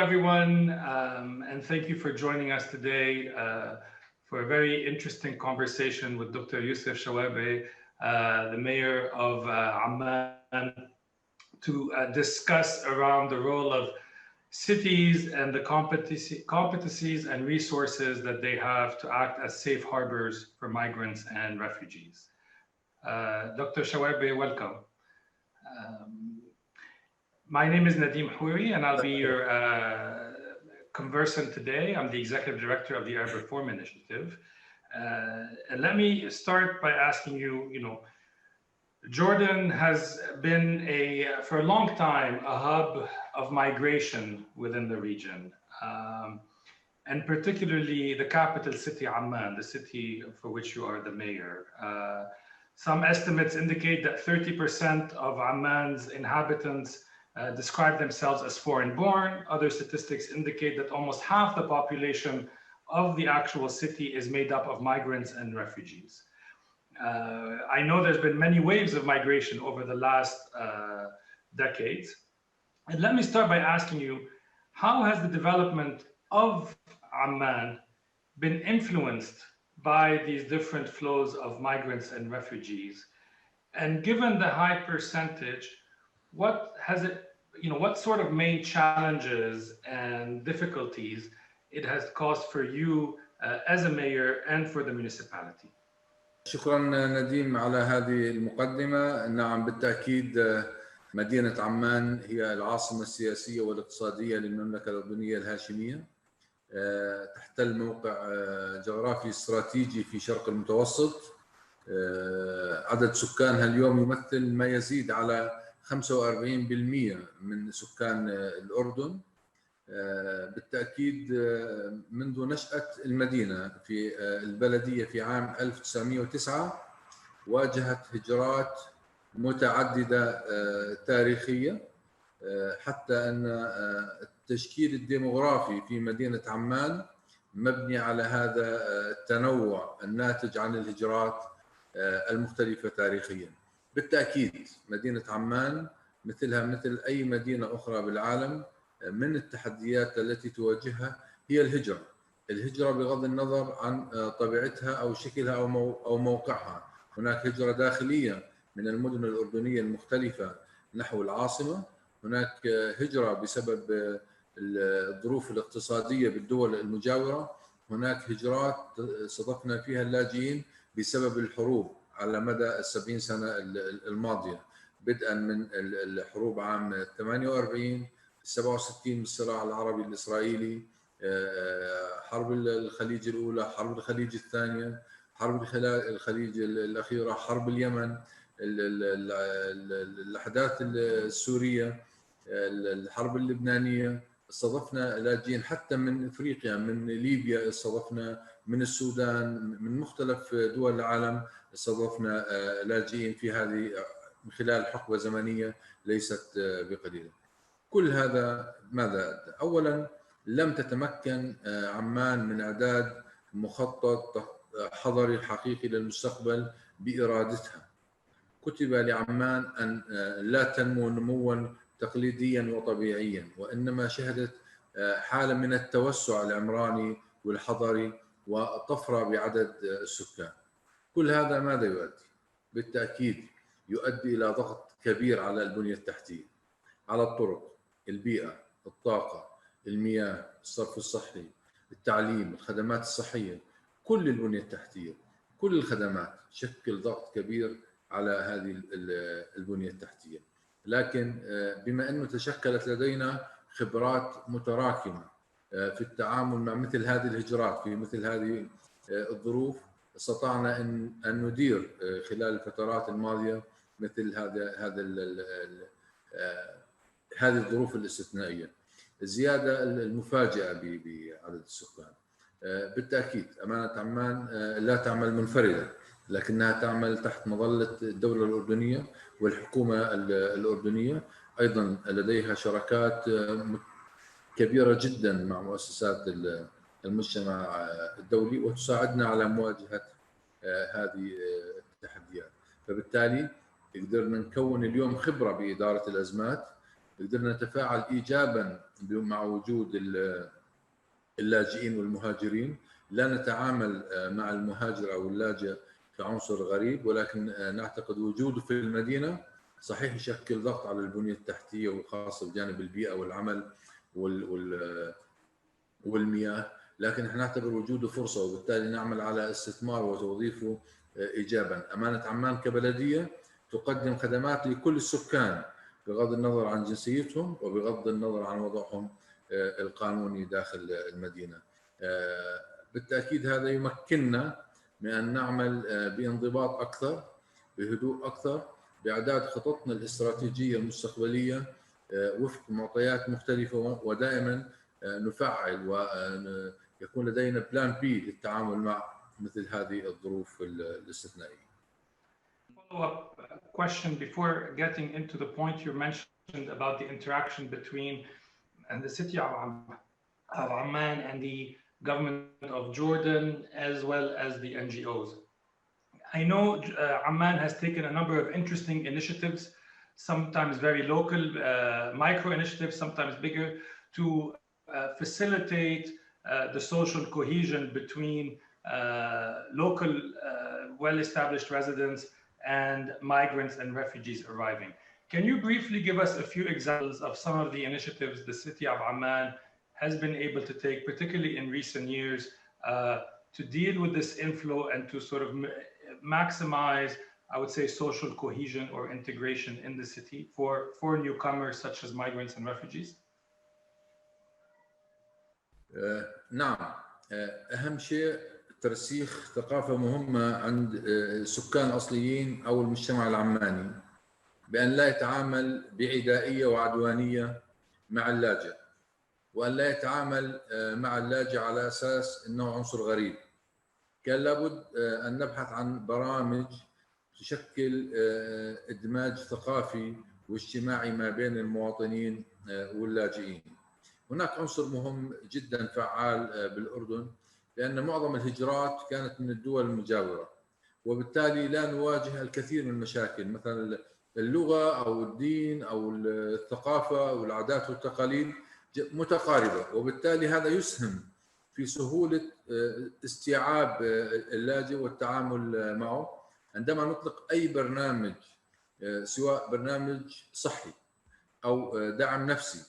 everyone, and thank you for joining us today for a very interesting conversation with Dr. Yousef Shawarbeh, the mayor of Amman, to discuss around the role of cities and the competencies and resources that they have to act as safe harbors for migrants and refugees. Dr. Shawarbeh, welcome. My name is Nadim Houry, and I'll be your conversant today. I'm the Executive Director of the Arab Reform Initiative. And let me start by asking you, Jordan has been for a long time, a hub of migration within the region, and particularly the capital city, Amman, the city for which you are the mayor. Some estimates indicate that 30% of Amman's inhabitants describe themselves as foreign-born. Other statistics indicate that almost half the population of the actual city is made up of migrants and refugees. I know there's been many waves of migration over the last decades. And let me start by asking you, how has the development of Amman been influenced by these different flows of migrants and refugees? And given the high percentage, what sort of main challenges and difficulties it has caused for you as a mayor and for the municipality? شكرا نديم على هذه المقدمة. نعم بالتأكيد مدينة عمان هي العاصمة السياسية والاقتصادية للمملكة الأردنية الهاشمية، تحتل موقع جغرافي استراتيجي في شرق المتوسط. عدد سكانها اليوم يمثل ما يزيد على 45% من سكان الأردن. بالتأكيد منذ نشأة المدينة في البلدية في عام 1909 واجهت هجرات متعددة تاريخية، حتى أن التشكيل الديموغرافي في مدينة عمان مبني على هذا التنوع الناتج عن الهجرات المختلفة تاريخيا. بالتأكيد مدينة عمان مثلها مثل أي مدينة أخرى بالعالم من التحديات التي تواجهها هي الهجرة بغض النظر عن طبيعتها أو شكلها أو موقعها. هناك هجرة داخلية من المدن الأردنية المختلفة نحو العاصمة، هناك هجرة بسبب الظروف الاقتصادية بالدول المجاورة، هناك هجرات صادفنا فيها اللاجئين بسبب الحروب على مدى 70 سنة الماضية، بدءا من الحروب عام 48 67 بالصراع العربي الإسرائيلي، حرب الخليج الأولى، حرب الخليج الثانية، حرب الخليج الأخيرة، حرب اليمن، الأحداث السورية، الحرب اللبنانية. استضفنا لاجئين حتى من أفريقيا، من ليبيا استضفنا، من السودان، من مختلف دول العالم استضفنا لاجئين في هذه من خلال حقبة زمنية ليست بقليلة. كل هذا ماذا أدى؟ أولاً لم تتمكن عمان من إعداد مخطط حضري حقيقي للمستقبل بإرادتها. كتب لعمان أن لا تنمو نمواً تقليدياً وطبيعياً، وإنما شهدت حالة من التوسع العمراني والحضري وطفرة بعدد السكان. كل هذا ماذا يؤدي؟ بالتأكيد يؤدي إلى ضغط كبير على البنية التحتية، على الطرق، البيئة، الطاقة، المياه، الصرف الصحي، التعليم، الخدمات الصحية. كل البنية التحتية، كل الخدمات تشكل ضغط كبير على هذه البنية التحتية. لكن بما أنه تشكلت لدينا خبرات متراكمة في التعامل مع مثل هذه الهجرات في مثل هذه الظروف، استطعنا أن ندير خلال الفترات الماضية مثل هذه الظروف الاستثنائية. الزيادة المفاجئة بعدد السكان. بالتأكيد أمانة عمان لا تعمل منفردة، لكنها تعمل تحت مظلة الدولة الأردنية والحكومة الأردنية. أيضا لديها شراكات كبيرة جدا مع مؤسسات المجتمع الدولي وتساعدنا على مواجهة هذه التحديات. فبالتالي قدرنا نكون اليوم خبرة بإدارة الأزمات، قدرنا نتفاعل إيجابا مع وجود اللاجئين والمهاجرين. لا نتعامل مع المهاجر أو اللاجئ كعنصر غريب، ولكن نعتقد وجوده في المدينة صحيح يشكل ضغط على البنية التحتية، وخاصة بجانب البيئة والعمل والمياه، لكن احنا نعتبر وجوده فرصة، وبالتالي نعمل على استثمار وتوظيفه إيجابا. أمانة عمان كبلدية تقدم خدمات لكل السكان بغض النظر عن جنسيتهم وبغض النظر عن وضعهم القانوني داخل المدينة. بالتأكيد هذا يمكننا من أن نعمل بانضباط أكثر، بهدوء أكثر، بإعداد خططنا الاستراتيجية المستقبلية وفق معطيات مختلفة، ودائما نفعل ويكون لدينا بلان بي للتعامل مع مثل هذه الظروف الاستثنائية. Follow-up question before getting into the point you mentioned about the interaction between the city of Amman and the government of Jordan, as well as the NGOs. I know Amman has taken a number of interesting initiatives, sometimes very local, micro initiatives, sometimes bigger, to facilitate the social cohesion between local well-established residents and migrants and refugees arriving. Can you briefly give us a few examples of some of the initiatives the city of Amman has been able to take, particularly in recent years, to deal with this inflow and to sort of maximize, I would say, social cohesion or integration in the city for newcomers such as migrants and refugees? نعم، أهم شيء ترسيخ ثقافة مهمة عند السكان الأصليين أو المجتمع العماني بأن لا يتعامل بعدائية وعدوانية مع اللاجئ، وأن لا يتعامل مع اللاجئ على أساس أنه عنصر غريب. كان لابد أن نبحث عن برامج تشكل إدماج ثقافي واجتماعي ما بين المواطنين واللاجئين. هناك عنصر مهم جدا فعال بالأردن، لأن معظم الهجرات كانت من الدول المجاورة، وبالتالي لا نواجه الكثير من المشاكل، مثلا اللغة أو الدين أو الثقافة أو العادات والتقاليد متقاربة، وبالتالي هذا يسهم في سهولة استيعاب اللاجئ والتعامل معه. عندما نطلق أي برنامج، سواء برنامج صحي أو دعم نفسي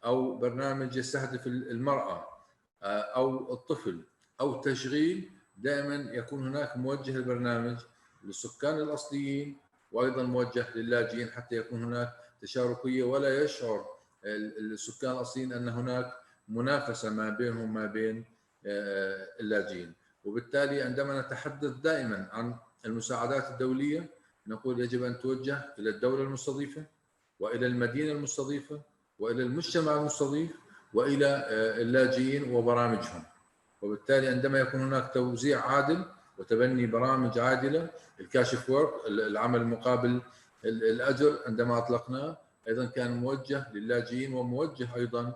أو برنامج يستهدف المرأة أو الطفل أو تشغيل، دائما يكون هناك موجه البرنامج للسكان الأصليين وأيضا موجه للاجئين، حتى يكون هناك تشاركية ولا يشعر السكان الأصليين أن هناك منافسة ما بينهم وما بين اللاجئين. وبالتالي عندما نتحدث دائما عن المساعدات الدولية نقول يجب أن توجه إلى الدولة المستضيفة وإلى المدينة المستضيفة وإلى المجتمع المستضيف وإلى اللاجئين وبرامجهم. وبالتالي عندما يكون هناك توزيع عادل وتبني برامج عادلة، الكاشف وورك، العمل مقابل الأجر عندما أطلقناه أيضا كان موجه للاجئين وموجه أيضا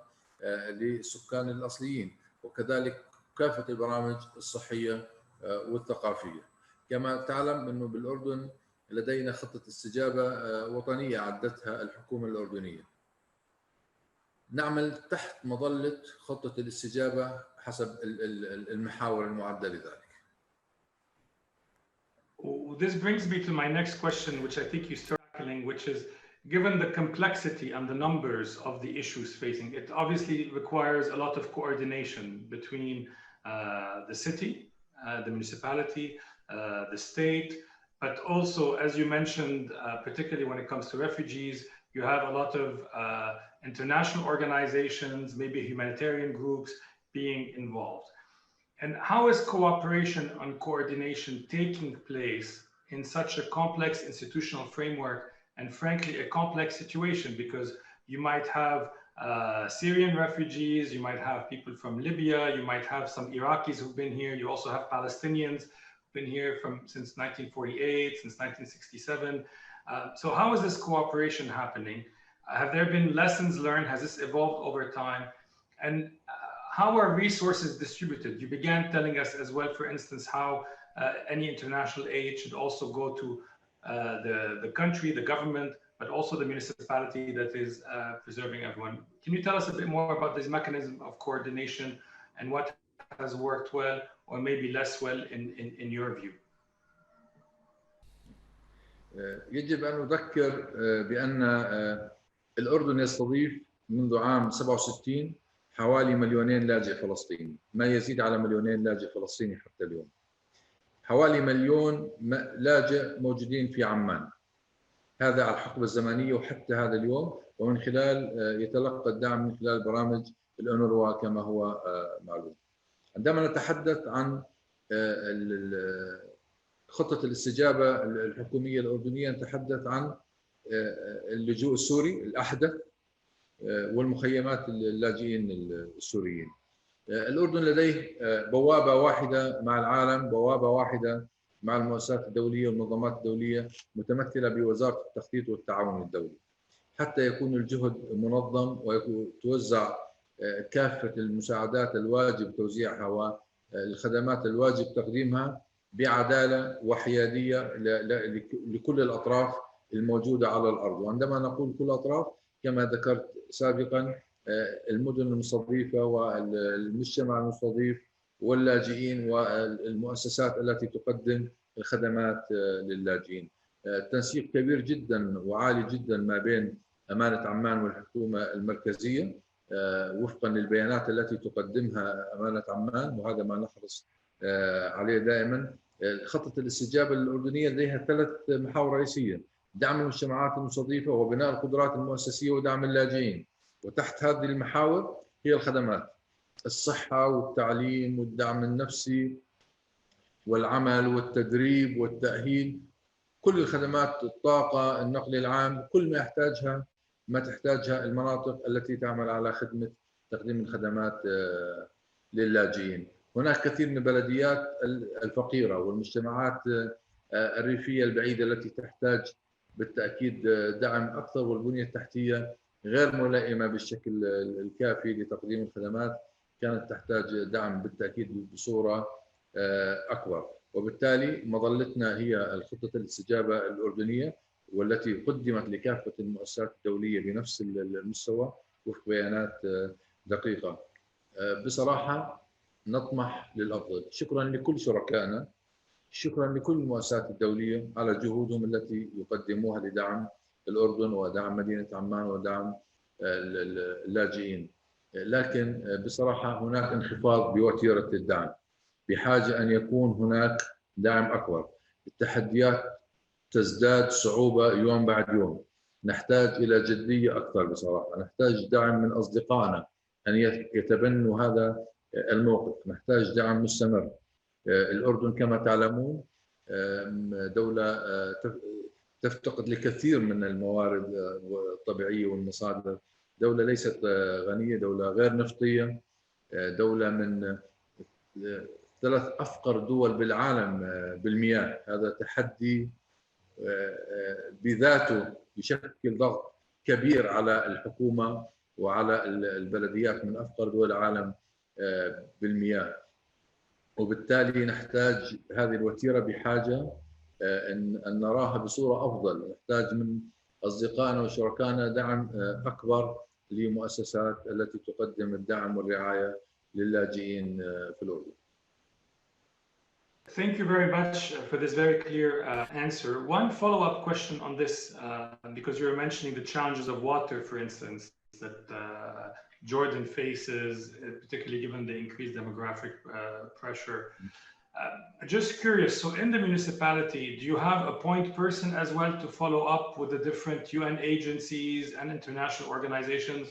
للسكان الأصليين، وكذلك كافة البرامج الصحية والثقافية. كما تعلم أنه بالأردن لدينا خطة استجابة وطنية عدتها الحكومة الأردنية. نعمل تحت مظلة خطة الاستجابة حسب المحاور المعدة لذلك. This brings me to my next question, which I think you started tackling, which is, given the complexity and the numbers of the issues facing, it obviously requires a lot of coordination between the city, the municipality, the state, but also, as you mentioned, particularly when it comes to refugees, you have a lot of international organizations, maybe humanitarian groups being involved. And how is cooperation and coordination taking place in such a complex institutional framework and, frankly, a complex situation? Because you might have Syrian refugees, you might have people from Libya, you might have some Iraqis who've been here, you also have Palestinians who've been here since 1948, since 1967. So how is this cooperation happening? Have there been lessons learned? Has this evolved over time? And how are resources distributed? You began telling us as well, for instance, how any international aid should also go to the country, the government, but also the municipality that is preserving everyone. Can you tell us a bit more about this mechanism of coordination and what has worked well or maybe less well in your view? يجب أن نذكر بأن الأردن يستضيف منذ عام 67 حوالي 2,000,000 لاجئ فلسطيني، ما يزيد على 2,000,000 لاجئ فلسطيني حتى اليوم. حوالي 1,000,000 لاجئ موجودين في عمان، هذا على الحقبة الزمنية وحتى هذا اليوم، ومن خلال يتلقى الدعم من خلال برامج الأونروا كما هو معلوم. عندما نتحدث عن خطة الاستجابة الحكومية الأردنية نتحدث عن اللجوء السوري الأحدث والمخيمات اللاجئين السوريين. الأردن لديه بوابة واحدة مع العالم، بوابة واحدة مع المؤسسات الدولية والمنظمات الدولية متمثلة بوزارة التخطيط والتعاون الدولي، حتى يكون الجهد منظم وتوزع كافة المساعدات الواجب توزيعها والخدمات الواجب تقديمها بعدالة وحيادية لكل الأطراف الموجودة على الأرض. وعندما نقول كل الأطراف كما ذكرت سابقا المدن المستضيفة والمجتمع المستضيف واللاجئين والمؤسسات التي تقدم الخدمات للاجئين. تنسيق كبير جدا وعالي جدا ما بين أمانة عمان والحكومة المركزية وفقا للبيانات التي تقدمها أمانة عمان، وهذا ما نحرص عليه دائما. خطة الاستجابة الأردنية لديها 3 محاور رئيسية: دعم المجتمعات المستضيفة وبناء القدرات المؤسسية ودعم اللاجئين. وتحت هذه المحاور هي الخدمات: الصحة والتعليم والدعم النفسي والعمل والتدريب والتأهيل، كل الخدمات، الطاقة، النقل العام، كل ما تحتاجها المناطق التي تعمل على خدمة تقديم الخدمات للاجئين. هناك كثير من البلديات الفقيرة والمجتمعات الريفية البعيدة التي تحتاج بالتأكيد دعم أكثر، والبنية التحتية غير ملائمة بالشكل الكافي لتقديم الخدمات، كانت تحتاج دعم بالتأكيد بصورة أكبر. وبالتالي مظلتنا هي الخطة الاستجابة الأردنية، والتي قدمت لكافة المؤسسات الدولية بنفس المستوى وفق بيانات دقيقة. بصراحة نطمح للأفضل. شكرا لكل شركائنا، شكرا لكل المؤسسات الدولية على جهودهم التي يقدموها لدعم الأردن ودعم مدينة عمان ودعم اللاجئين. لكن بصراحة هناك انخفاض بوتيرة الدعم، بحاجة أن يكون هناك دعم أكبر. التحديات تزداد صعوبة يوم بعد يوم، نحتاج إلى جدية أكثر بصراحة، نحتاج دعم من أصدقائنا أن يتبنوا هذا الموقف، نحتاج دعم مستمر. الأردن كما تعلمون دولة تفتقد لكثير من الموارد الطبيعية والمصادر، دولة ليست غنية، دولة غير نفطية، دولة من 3 أفقر دول بالعالم بالمياه. هذا تحدي بذاته يشكل ضغط كبير على الحكومة وعلى البلديات من أفقر دول العالم بالمياه، وبالتالي نحتاج هذه الوتيرة بحاجة أن نراها بصورة أفضل. نحتاج من أصدقائنا وشركائنا دعم أكبر لمؤسسات التي تقدم الدعم والرعاية للاجئين في الأردن. Thank you very much for this very clear answer. One follow-up question on this, because you were mentioning the challenges of water, for instance, that Jordan faces, particularly given the increased demographic pressure. Just curious, so in the municipality, do you have a point person as well to follow up with the different UN agencies and international organizations,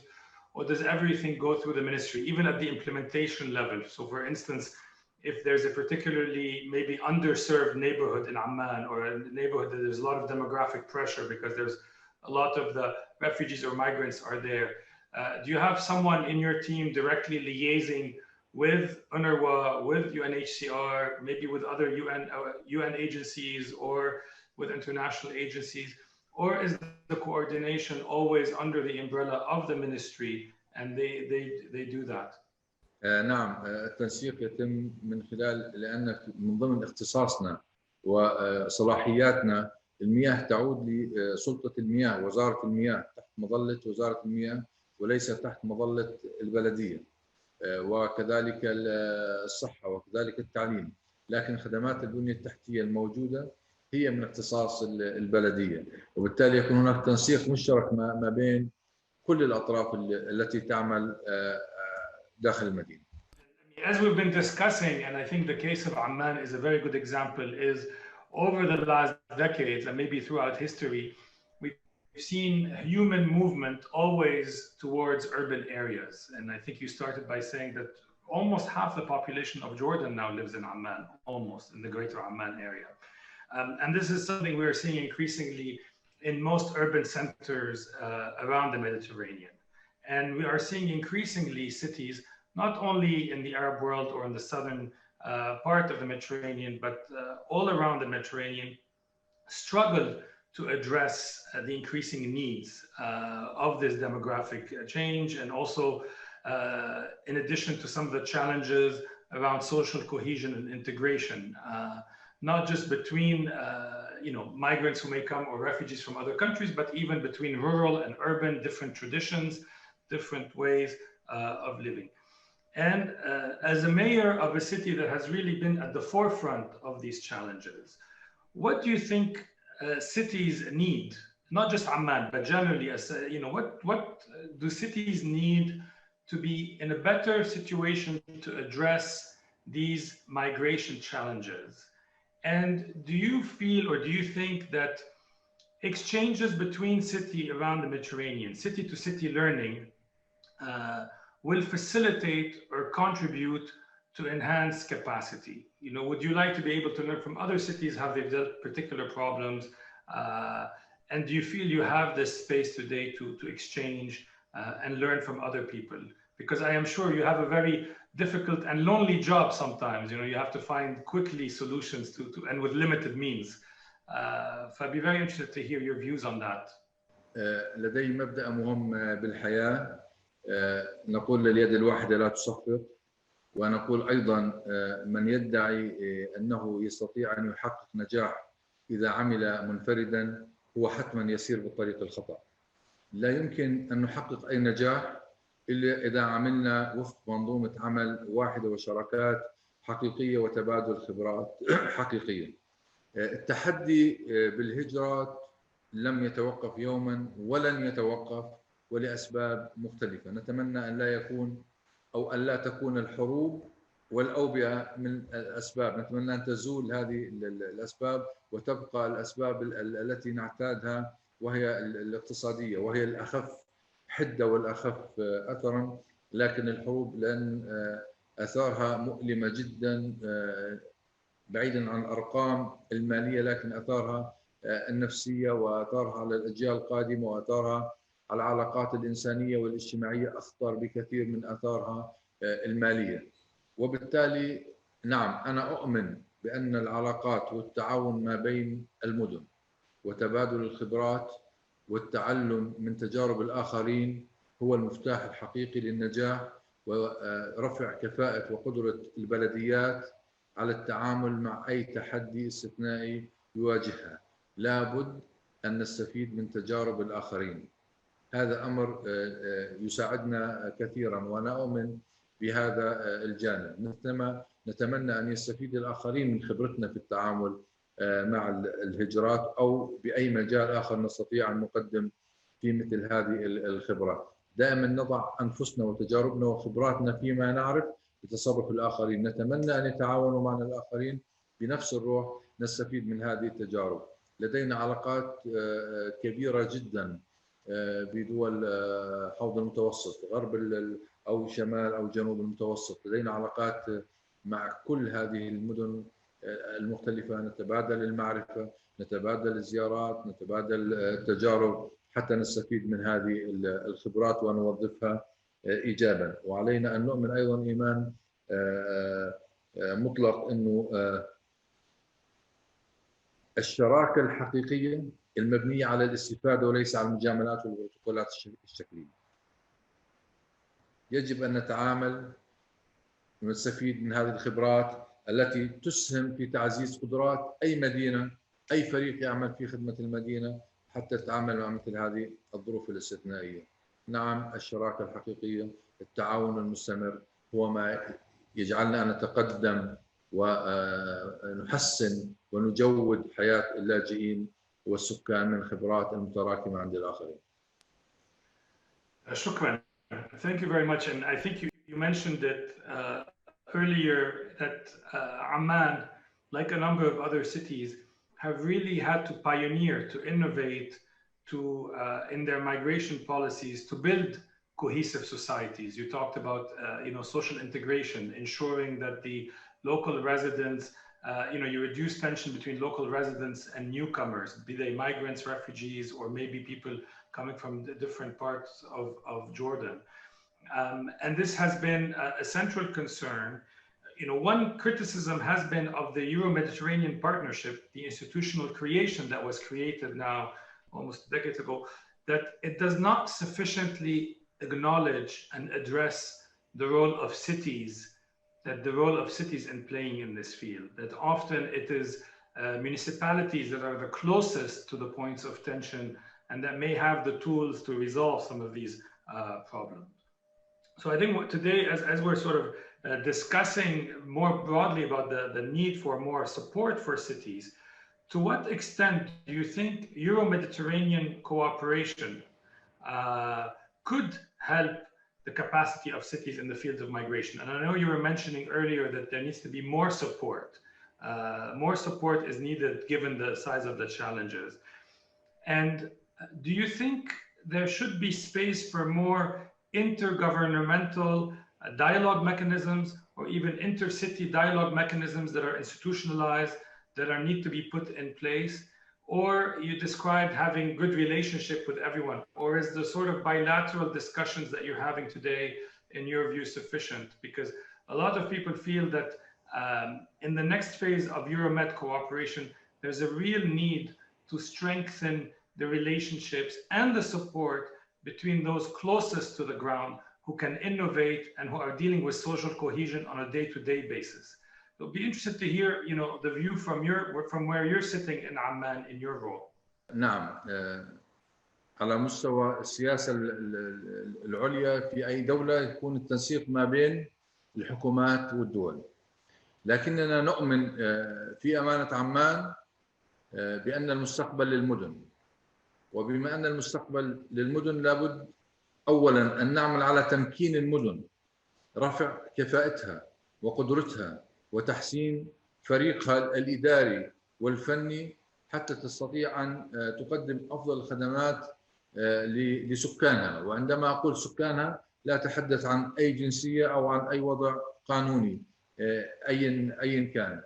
or does everything go through the ministry, even at the implementation level? So for instance, if there's a particularly maybe underserved neighborhood in Amman, or a neighborhood that there's a lot of demographic pressure because there's a lot of the refugees or migrants are there, do you have someone in your team directly liaising with UNRWA, with UNHCR, maybe with other UN agencies or with international agencies? Or is the coordination always under the umbrella of the ministry and they do that? نعم، التنسيق يتم من خلال، لأن من ضمن اختصاصنا وصلاحياتنا المياه تعود لسلطة المياه، وزارة المياه، تحت مظلة وزارة المياه وليس تحت مظلة البلدية، وكذلك الصحة وكذلك التعليم. لكن خدمات البنية التحتية الموجودة هي من اختصاص البلدية، وبالتالي يكون هناك تنسيق مشترك ما بين كل الأطراف التي تعمل داخل المدينة. As we've been discussing, and I think the case of Amman is a very good example, is over the last decades and maybe throughout history, we've seen human movement always towards urban areas. And I think you started by saying that almost half the population of Jordan now lives in Amman, almost in the greater Amman area. And this is something we're seeing increasingly in most urban centers around the Mediterranean. And we are seeing increasingly cities, not only in the Arab world or in the southern part of the Mediterranean, but all around the Mediterranean, struggle to address the increasing needs of this demographic change, and also in addition to some of the challenges around social cohesion and integration, not just between migrants who may come or refugees from other countries, but even between rural and urban, different traditions, different ways of living. And as a mayor of a city that has really been at the forefront of these challenges, what do you think cities need? Not just Amman, but generally, as what do cities need to be in a better situation to address these migration challenges? And do you feel, or do you think that exchanges between city around the Mediterranean, city to city learning, will facilitate or contribute to enhance capacity? Would you like to be able to learn from other cities how they've dealt particular problems? And do you feel you have this space today to exchange and learn from other people? Because I am sure you have a very difficult and lonely job sometimes. You have to find quickly solutions to and with limited means. I'd be very interested to hear your views on that. لدي مبدأ مهم بالحياة، نقول لليد الواحدة لا تصفق، ونقول أيضا من يدعي أنه يستطيع أن يحقق نجاح إذا عمل منفردا هو حتما يسير بالطريق الخطأ. لا يمكن أن نحقق أي نجاح إلا إذا عملنا وفق منظومة عمل واحدة وشراكات حقيقية وتبادل خبرات حقيقية. التحدي بالهجرة لم يتوقف يوما ولن يتوقف، ولأسباب مختلفة. نتمنى أن لا يكون أو أن لا تكون الحروب والأوبئة من الأسباب. نتمنى أن تزول هذه الأسباب وتبقى الأسباب التي نعتادها، وهي الاقتصادية، وهي الأخف حدة والأخف أثرا. لكن الحروب لأن أثارها مؤلمة جدا، بعيدا عن الأرقام المالية، لكن أثارها النفسية وأثارها على الأجيال القادمة وأثارها على العلاقات الإنسانية والاجتماعية أخطر بكثير من أثارها المالية. وبالتالي نعم، أنا أؤمن بأن العلاقات والتعاون ما بين المدن وتبادل الخبرات والتعلم من تجارب الآخرين هو المفتاح الحقيقي للنجاح ورفع كفاءة وقدرة البلديات على التعامل مع أي تحدي استثنائي يواجهها. لابد أن نستفيد من تجارب الآخرين. هذا أمر يساعدنا كثيرا، وأنا أؤمن بهذا الجانب. مثلما نتمنى أن يستفيد الآخرين من خبرتنا في التعامل مع الهجرات أو بأي مجال آخر نستطيع أن نقدم في مثل هذه الخبرات. دائما نضع أنفسنا وتجاربنا وخبراتنا فيما نعرف بتصرف الآخرين. نتمنى أن يتعاونوا معنا الآخرين بنفس الروح، نستفيد من هذه التجارب. لدينا علاقات كبيرة جدا بدول حوض المتوسط، غرب أو شمال أو جنوب المتوسط. لدينا علاقات مع كل هذه المدن المختلفة، نتبادل المعرفة، نتبادل الزيارات، نتبادل التجارب حتى نستفيد من هذه الخبرات ونوظفها إيجابا. وعلينا أن نؤمن أيضا إيمان مطلق أنه الشراكة الحقيقية المبنية على الاستفادة وليس على المجاملات والبروتوكولات الشكلية. يجب أن نتعامل ونستفيد من هذه الخبرات التي تسهم في تعزيز قدرات أي مدينة أي فريق يعمل في خدمة المدينة حتى تتعامل مع مثل هذه الظروف الاستثنائية. نعم، الشراكة الحقيقية، التعاون المستمر هو ما يجعلنا نتقدم ونحسن ونجود حياة اللاجئين والسكان من خبرات المتراكمة عند الآخرين. شكرا. Thank you very much. And I think you mentioned it earlier that Amman, like a number of other cities, have really had to pioneer, to innovate, to in their migration policies, to build cohesive societies. You talked about social integration, ensuring that the local residents, you reduce tension between local residents and newcomers, be they migrants, refugees, or maybe people coming from the different parts of Jordan. And this has been a central concern. One criticism has been of the Euro-Mediterranean Partnership, the institutional creation that was created now almost a decade ago, that it does not sufficiently acknowledge and address the role of cities, in playing in this field, that often it is municipalities that are the closest to the points of tension and that may have the tools to resolve some of these problems. So I think today, as we're sort of discussing more broadly about the need for more support for cities, to what extent do you think Euro-Mediterranean cooperation could help the capacity of cities in the field of migration? And I know you were mentioning earlier that there needs to be more support. More support is needed given the size of the challenges. And do you think there should be space for more intergovernmental dialogue mechanisms or even intercity dialogue mechanisms that are institutionalized, that need to be put in place? Or you described having good relationship with everyone? Or is the sort of bilateral discussions that you're having today, in your view, sufficient? Because a lot of people feel that in the next phase of Euromed cooperation, there's a real need to strengthen the relationships and the support between those closest to the ground who can innovate and who are dealing with social cohesion on a day-to-day basis. It'll be interested to hear, the view from where you're sitting in Amman in your role. نعم، على مستوى السياسة العليا في أي دولة يكون التنسيق ما بين الحكومات والدول، لكننا نؤمن في أمانة عمان بأن المستقبل للمدن، وبما أن المستقبل للمدن لابد أولاً أن نعمل على تمكين المدن، رفع كفاءتها وقدرتها وتحسين فريقها الإداري والفني حتى تستطيع أن تقدم أفضل الخدمات لسكانها. وعندما أقول سكانها لا أتحدث عن أي جنسية أو عن أي وضع قانوني أيا كان.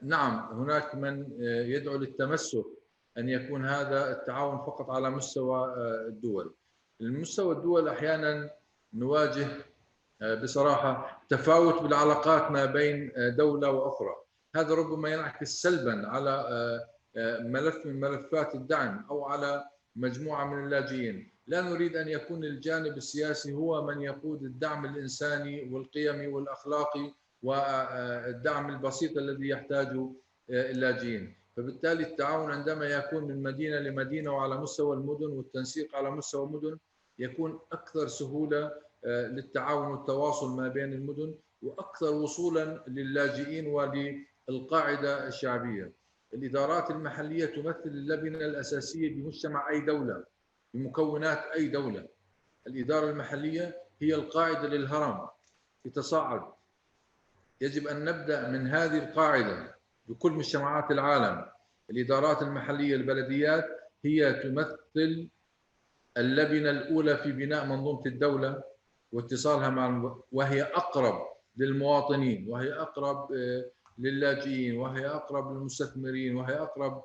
نعم، هناك من يدعو للتمسك أن يكون هذا التعاون فقط على مستوى الدول. المستوى الدول أحيانا نواجه بصراحة تفاوت بالعلاقات ما بين دولة وأخرى، هذا ربما ينعكس سلبا على ملف من ملفات الدعم أو على مجموعة من اللاجئين. لا نريد أن يكون الجانب السياسي هو من يقود الدعم الإنساني والقيمي والأخلاقي والدعم البسيط الذي يحتاجه اللاجئين. فبالتالي التعاون عندما يكون من مدينة لمدينة وعلى مستوى المدن والتنسيق على مستوى المدن يكون أكثر سهولة للتعاون والتواصل ما بين المدن وأكثر وصولا للاجئين وللقاعدة الشعبية. الإدارات المحلية تمثل اللبنة الأساسية بمجتمع أي دولة، بمكونات أي دولة. الإدارة المحلية هي القاعدة للهرم يتصاعد. يجب أن نبدأ من هذه القاعدة بكل مجتمعات العالم. الإدارات المحلية، البلديات، هي تمثل اللبنة الأولى في بناء منظومة الدولة واتصالها وهي أقرب للمواطنين، وهي أقرب للاجئين، وهي أقرب للمستثمرين، وهي أقرب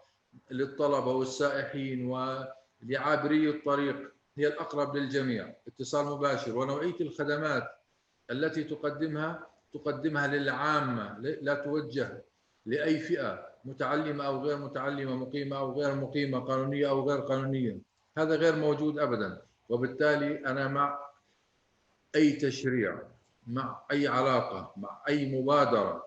للطلبة والسائحين ولعابري الطريق، هي الأقرب للجميع. اتصال مباشر، ونوعية الخدمات التي تقدمها للعامة، لا توجه لأي فئة متعلمة أو غير متعلمة، مقيمة أو غير مقيمة، قانونية أو غير قانونية، هذا غير موجود أبدا. وبالتالي أنا مع أي تشريع، مع أي علاقة، مع أي مبادرة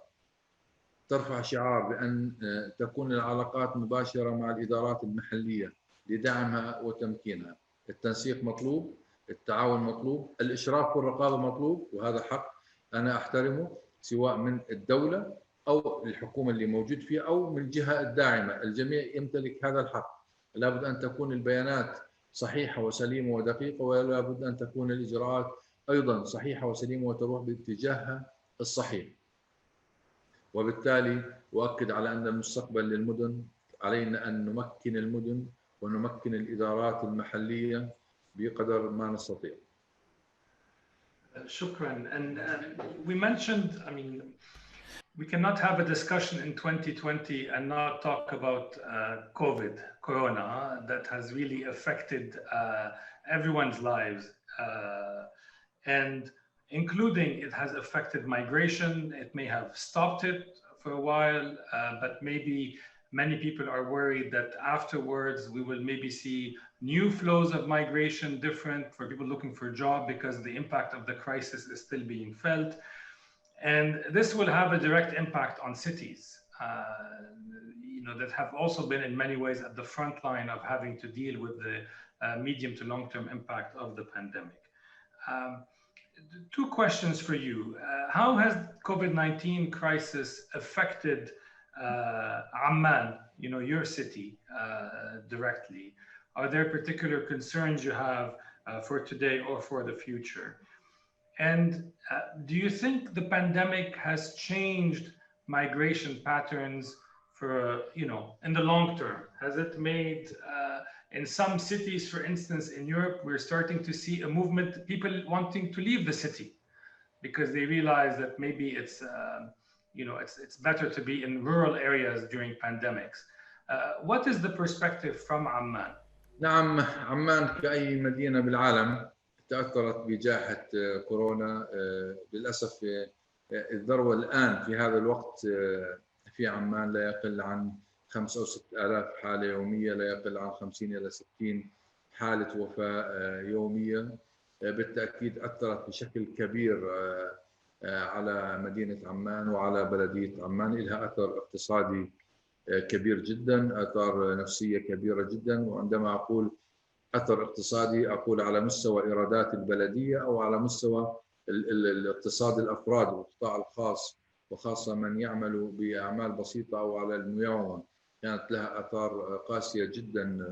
ترفع شعار بأن تكون العلاقات مباشرة مع الإدارات المحلية لدعمها وتمكينها. التنسيق مطلوب، التعاون مطلوب، الإشراف والرقابة مطلوب، وهذا حق أنا أحترمه سواء من الدولة أو الحكومة اللي موجود فيها أو من الجهة الداعمة. الجميع يمتلك هذا الحق. لابد أن تكون البيانات صحيحة وسليمة ودقيقة، ولا بد أن تكون الإجراءات أيضا صحيحة وسليمة وتروح باتجاهها الصحيح. وبالتالي أؤكد على أن المستقبل للمدن، علينا أن نمكن المدن ونمكن الإدارات المحلية بقدر ما نستطيع. Shukran. And we mentioned, I mean, we cannot have a discussion in 2020 and not talk about COVID, Corona, that has really affected everyone's lives. And including it has affected migration. It may have stopped it for a while, but maybe many people are worried that afterwards we will maybe see new flows of migration, different for people looking for a job, because the impact of the crisis is still being felt. And this will have a direct impact on cities, that have also been in many ways at the front line of having to deal with the medium to long-term impact of the pandemic. Two questions for you. How has COVID-19 crisis affected Amman, your city, directly? Are there particular concerns you have for today or for the future? And do you think the pandemic has changed migration patterns for, in the long term? Has it made, in some cities, for instance, in Europe, we're starting to see a movement, people wanting to leave the city because they realize that maybe it's, it's better to be in rural areas during pandemics. What is the perspective from Amman? نعم، عمان كأي مدينة بالعالم تأثرت بجائحة كورونا. للأسف الذروة الآن في هذا الوقت في عمان لا يقل عن 5 أو 6 آلاف حالة يومية، لا يقل عن 50 إلى 60 حالة وفاة يومية. بالتأكيد أثرت بشكل كبير على مدينة عمان وعلى بلدية عمان. لها أثر اقتصادي كبير جدا، أثار نفسية كبيرة جدا. وعندما أقول أثر اقتصادي أقول على مستوى إيرادات البلدية أو على مستوى الاقتصاد الأفراد والقطاع الخاص، وخاصة من يعمل بأعمال بسيطة أو على المياومة، كانت لها آثار قاسية جدا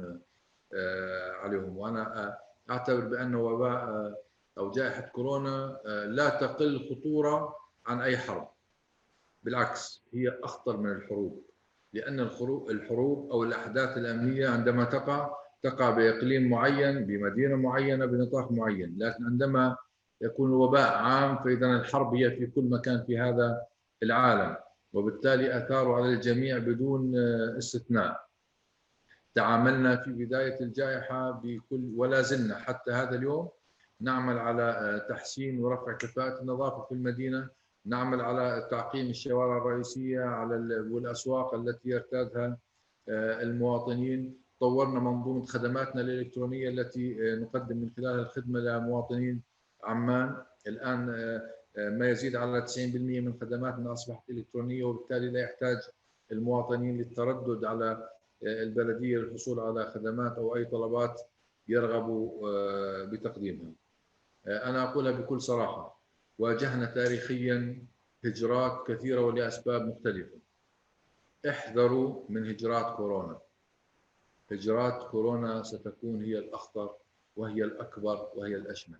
عليهم. وأنا أعتبر بأن وباء أو جائحة كورونا لا تقل خطورة عن أي حرب، بالعكس هي أخطر من الحروب، لأن الحروب أو الأحداث الأمنية عندما تقع بإقليم معين، بمدينة معينة، بنطاق معين. لكن عندما يكون الوباء عام فإذا الحرب هي في كل مكان في هذا العالم، وبالتالي آثاره على الجميع بدون استثناء. تعاملنا في بداية الجائحة بكل، ولا زلنا حتى هذا اليوم نعمل على تحسين ورفع كفاءة النظافة في المدينة، نعمل على تعقيم الشوارع الرئيسية والأسواق التي يرتادها المواطنين. طورنا منظومة خدماتنا الإلكترونية التي نقدم من خلالها الخدمة لمواطنين عمان. الآن ما يزيد على 90% من خدماتنا أصبحت إلكترونية، وبالتالي لا يحتاج المواطنين للتردد على البلدية للحصول على خدمات أو أي طلبات يرغبوا بتقديمها. أنا أقولها بكل صراحة، واجهنا تاريخيا هجرات كثيرة ولأسباب مختلفة. احذروا من هجرات كورونا. هجرات كورونا ستكون هي الأخطر وهي الأكبر وهي الأشمل.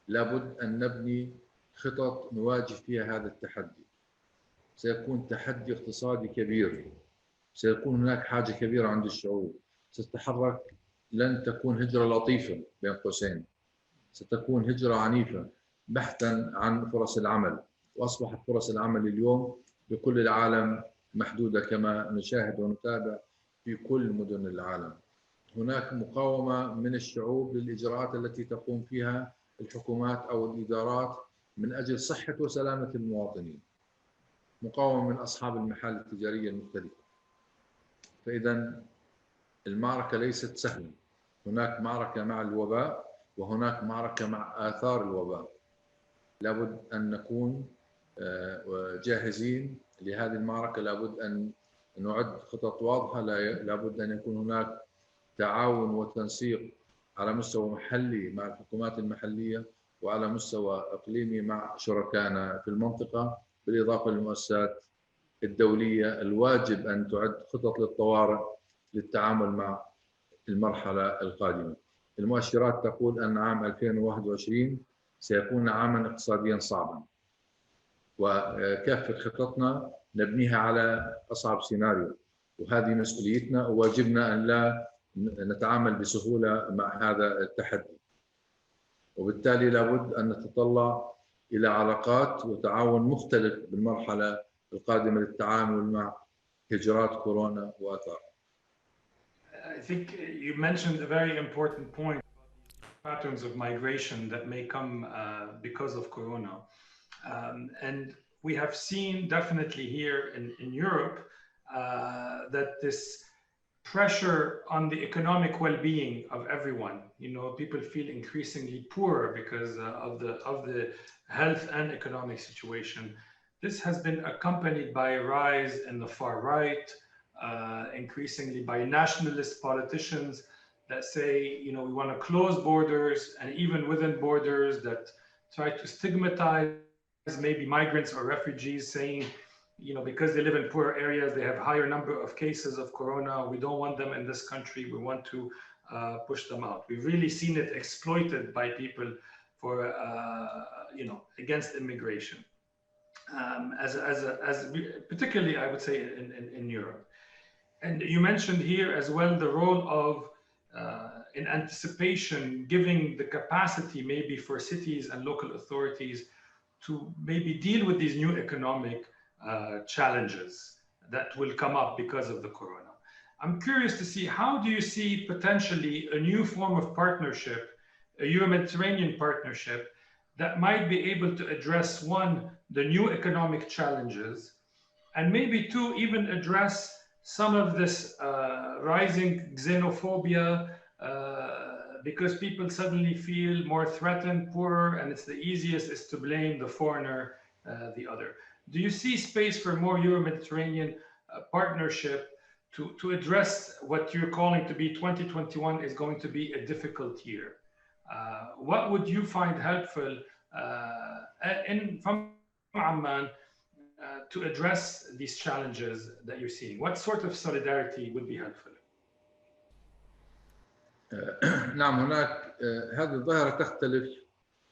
لابد أن نبني خطط نواجه فيها هذا التحدي. سيكون تحدي اقتصادي كبير، سيكون هناك حاجة كبيرة عند الشعوب، ستتحرك. لن تكون هجرة لطيفة بين قوسين، ستكون هجرة عنيفة بحثا عن فرص العمل. وأصبحت فرص العمل اليوم بكل العالم محدودة كما نشاهد ونتابع في كل مدن العالم. هناك مقاومة من الشعوب للإجراءات التي تقوم فيها الحكومات أو الإدارات من أجل صحة وسلامة المواطنين، مقاومة من أصحاب المحال التجارية المختلفة. فإذا المعركة ليست سهلة. هناك معركة مع الوباء وهناك معركة مع آثار الوباء. لابد أن نكون جاهزين لهذه المعركة لابد أن نعد خطط واضحة، لابد أن يكون هناك تعاون وتنسيق على مستوى محلي مع الحكومات المحلية، وعلى مستوى إقليمي مع شركائنا في المنطقة، بالإضافة للمؤسسات الدولية. الواجب أن تعد خطط للطوارئ للتعامل مع المرحلة القادمة. المؤشرات تقول أن عام 2021 سيكون عاما اقتصاديا صعبا، وكافة خططنا نبنيها على أصعب سيناريو، وهذه مسؤوليتنا وواجبنا أن لا نتعامل بسهولة مع هذا التحدي. وبالتالي لابد أن نتطلع إلى علاقات وتعاون مختلف بالمرحلة القادمة للتعامل مع هجرات كورونا وآثارها. I think you mentioned a very important point, patterns of migration that may come because of Corona. And we have seen definitely here in Europe that this pressure on the economic well-being of everyone, people feel increasingly poorer because of the health and economic situation. This has been accompanied by a rise in the far right, increasingly by nationalist politicians that say, we want to close borders, and even within borders that try to stigmatize maybe migrants or refugees, saying, because they live in poorer areas, they have higher number of cases of corona. We don't want them in this country. We want to push them out. We've really seen it exploited by people for, against immigration, particularly, I would say, in Europe. And you mentioned here as well the role of, in anticipation, giving the capacity maybe for cities and local authorities to maybe deal with these new economic challenges that will come up because of the corona. I'm curious to see, how do you see potentially a new form of partnership, a Euro-Mediterranean partnership, that might be able to address, one, the new economic challenges, and maybe two, even address some of this rising xenophobia, because people suddenly feel more threatened, poorer, and it's the easiest is to blame the foreigner, the other. Do you see space for more Euro-Mediterranean partnership to address what you're calling to be 2021 is going to be a difficult year? What would you find helpful from Amman to address these challenges that you're seeing? What sort of solidarity would be helpful? نعم، هناك هذه الظاهرة تختلف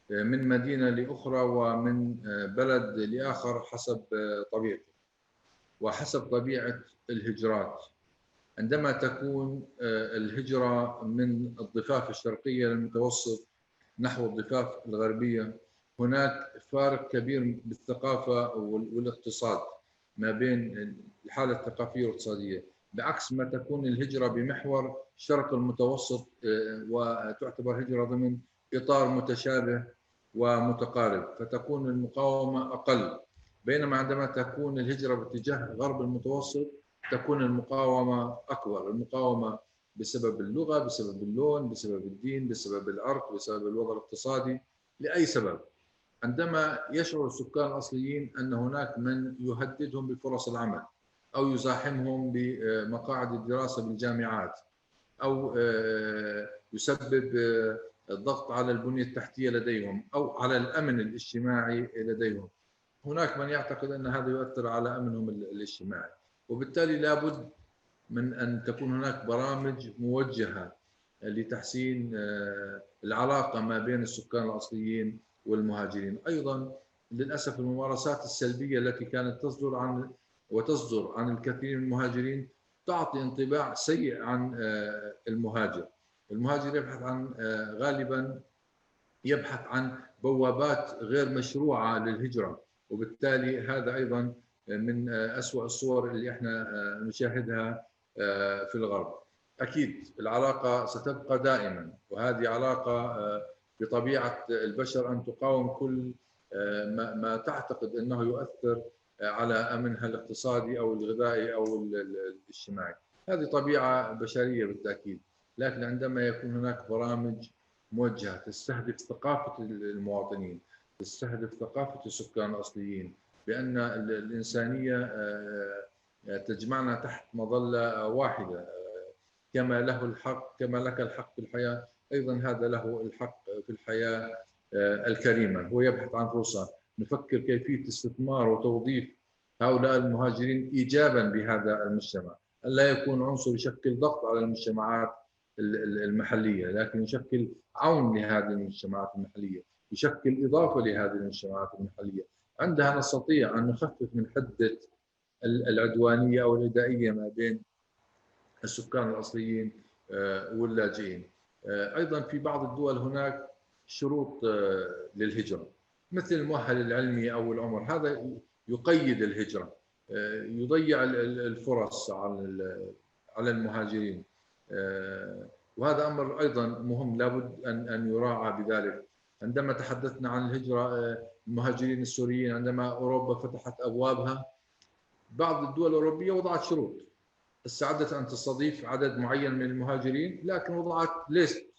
من مدينة لأخرى ومن بلد لآخر حسب طبيعته وحسب طبيعة الهجرات. عندما تكون الهجرة من الضفاف الشرقية للمتوسط نحو الضفاف الغربية، هناك فارق كبير بالثقافة والاقتصاد ما بين الحالة الثقافية والاقتصادية، بعكس ما تكون الهجرة بمحور الشرق المتوسط وتعتبر هجرة ضمن إطار متشابه ومتقارب، فتكون المقاومة أقل. بينما عندما تكون الهجرة باتجاه غرب المتوسط تكون المقاومة أكبر. المقاومة بسبب اللغة، بسبب اللون، بسبب الدين، بسبب العرق، بسبب الوضع الاقتصادي، لأي سبب. عندما يشعر السكان الأصليين أن هناك من يهددهم بفرص العمل أو يزاحمهم بمقاعد الدراسة بالجامعات أو يسبب الضغط على البنية التحتية لديهم أو على الأمن الاجتماعي لديهم، هناك من يعتقد أن هذا يؤثر على أمنهم الاجتماعي. وبالتالي لابد من أن تكون هناك برامج موجهة لتحسين العلاقة ما بين السكان الأصليين والمهاجرين. أيضا للأسف الممارسات السلبية التي كانت تصدر عن الكثير من المهاجرين تعطي انطباع سيء عن المهاجر. المهاجر غالبا يبحث عن بوابات غير مشروعة للهجرة، وبالتالي هذا أيضا من أسوأ الصور اللي احنا نشاهدها في الغرب. أكيد العلاقة ستبقى دائما، وهذه علاقة بطبيعة البشر أن تقاوم كل ما تعتقد أنه يؤثر على أمنها الاقتصادي أو الغذائي أو الاجتماعي. هذه طبيعة بشرية بالتأكيد، لكن عندما يكون هناك برامج موجهة تستهدف ثقافة المواطنين، تستهدف ثقافة السكان الأصليين، بأن الإنسانية تجمعنا تحت مظلة واحدة. كما له الحق، كما لك الحق في الحياة، أيضا هذا له الحق في الحياة الكريمة. هو يبحث عن فرصة. نفكر كيفية استثمار وتوظيف هؤلاء المهاجرين إيجابا بهذا المجتمع، ألا يكون عنصر يشكل ضغط على المجتمعات المحلية، لكن يشكل عون لهذه المجتمعات المحلية، يشكل إضافة لهذه المجتمعات المحلية. عندها نستطيع أن نخفف من حدة العدوانية أو العدائية ما بين السكان الأصليين واللاجئين. أيضا في بعض الدول هناك شروط للهجرة، مثل المؤهل العلمي أو العمر، هذا يقيد الهجرة، يضيع الفرص على المهاجرين. وهذا أمر أيضا مهم لابد أن يراعى بذلك. عندما تحدثنا عن الهجرة، المهاجرين السوريين عندما أوروبا فتحت أبوابها، بعض الدول الأوروبية وضعت شروط، استعدت أن تستضيف عدد معين من المهاجرين، لكن وضعت ليست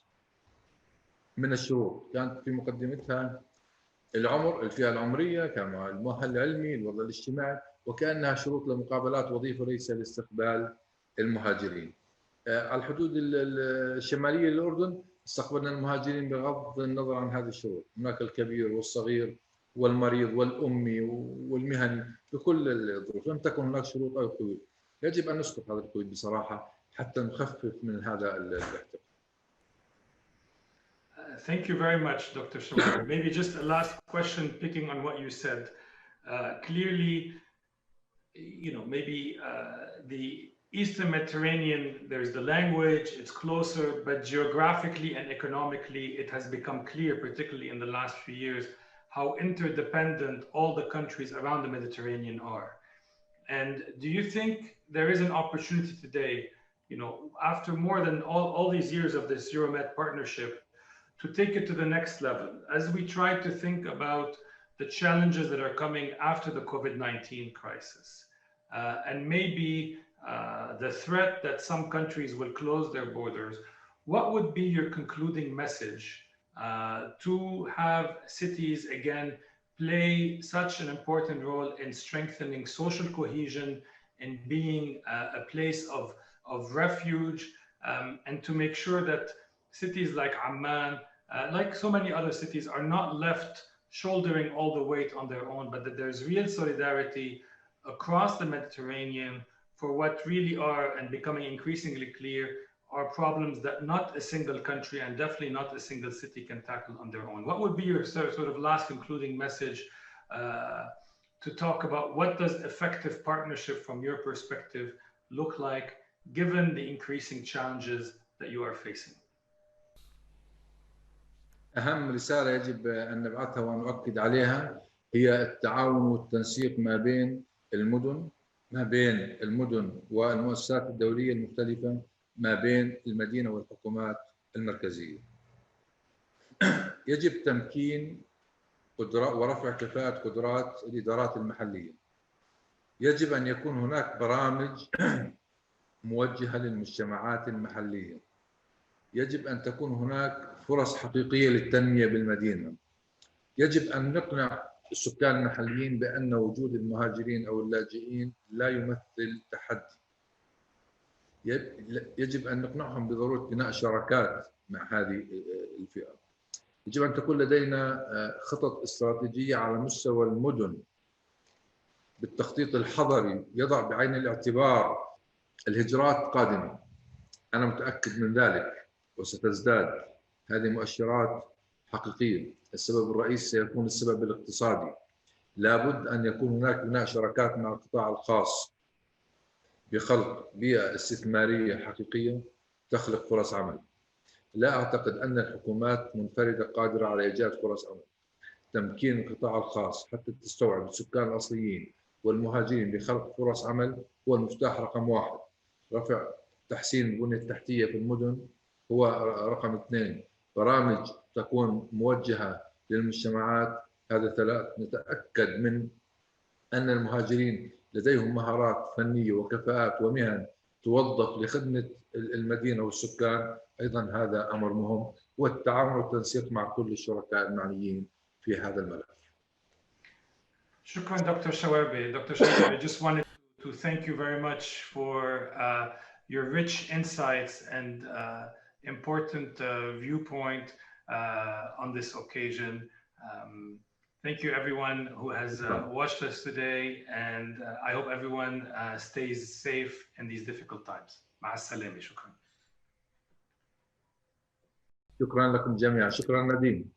من الشروط، كانت في مقدمتها العمر، الفئة العمرية، كما المؤهل العلمي، الوضع الاجتماعي، وكأنها شروط لمقابلات وظيفة وليس لاستقبال المهاجرين. على الحدود الشمالية للأردن استقبلنا المهاجرين بغض النظر عن هذه الشروط، هناك الكبير والصغير والمريض والأمي والمهني بكل الظروف، لم تكن هناك شروط أو قيود. يجب أن نسقط هذا القيود بصراحة حتى نخفف من هذا الاحتقان. Thank you very much, Dr. Shawarbeh. Maybe just a last question picking on what you said. Clearly, maybe the Eastern Mediterranean, there's the language, it's closer, but geographically and economically, it has become clear, particularly in the last few years, how interdependent all the countries around the Mediterranean are. And do you think there is an opportunity today, after more than all these years of this Euromed partnership, to take it to the next level as we try to think about the challenges that are coming after the COVID-19 crisis, and maybe the threat that some countries will close their borders? What would be your concluding message to have cities again play such an important role in strengthening social cohesion, in being a place of refuge, and to make sure that cities like Amman, like so many other cities, are not left shouldering all the weight on their own, but that there's real solidarity across the Mediterranean for what really are, and becoming increasingly clear, are problems that not a single country and definitely not a single city can tackle on their own. What would be your sort of last concluding message to talk about what does effective partnership from your perspective look like, given the increasing challenges that you are facing? أهم رسالة يجب أن نبعثها ونؤكد عليها هي التعاون والتنسيق ما بين المدن والمؤسسات الدولية المختلفة، ما بين المدينة والحكومات المركزية. يجب تمكين قدرات ورفع كفاءة قدرات الإدارات المحلية. يجب أن يكون هناك برامج موجهة للمجتمعات المحلية. يجب أن تكون هناك فرص حقيقية للتنمية بالمدينة. يجب أن نقنع السكان المحليين بأن وجود المهاجرين أو اللاجئين لا يمثل تحدي. يجب أن نقنعهم بضرورة بناء شراكات مع هذه الفئات. يجب أن تكون لدينا خطط استراتيجية على مستوى المدن بالتخطيط الحضري، يضع بعين الاعتبار الهجرات قادمة. أنا متأكد من ذلك وستزداد. هذه مؤشرات حقيقية. السبب الرئيسي سيكون السبب الاقتصادي. لابد أن يكون هناك بناء شراكات مع القطاع الخاص بخلق بيئة استثمارية حقيقية تخلق فرص عمل. لا أعتقد أن الحكومات منفردة قادرة على إيجاد فرص عمل. تمكين القطاع الخاص حتى تستوعب السكان الأصليين والمهاجرين بخلق فرص عمل هو المفتاح رقم 1. رفع تحسين البنية التحتية في المدن هو رقم 2. برامج تكون موجهة للمجتمعات. هذا 3. نتأكد من أن المهاجرين لديهم مهارات فنية وكفاءات ومهن توظف لخدمة المدينة والسكان. أيضا هذا أمر مهم، والتعاون والتنسيق مع كل الشركاء المعنيين في هذا الملف. Shukran, Dr. Shawarbeh. Dr. Shawarbeh, I just wanted to thank you very much for your rich insights and important viewpoint on this occasion. Thank you, everyone who has watched us today, and I hope everyone stays safe in these difficult times. مع السلامة. شكرا. شكرا لكم جميعا. شكرا نديم.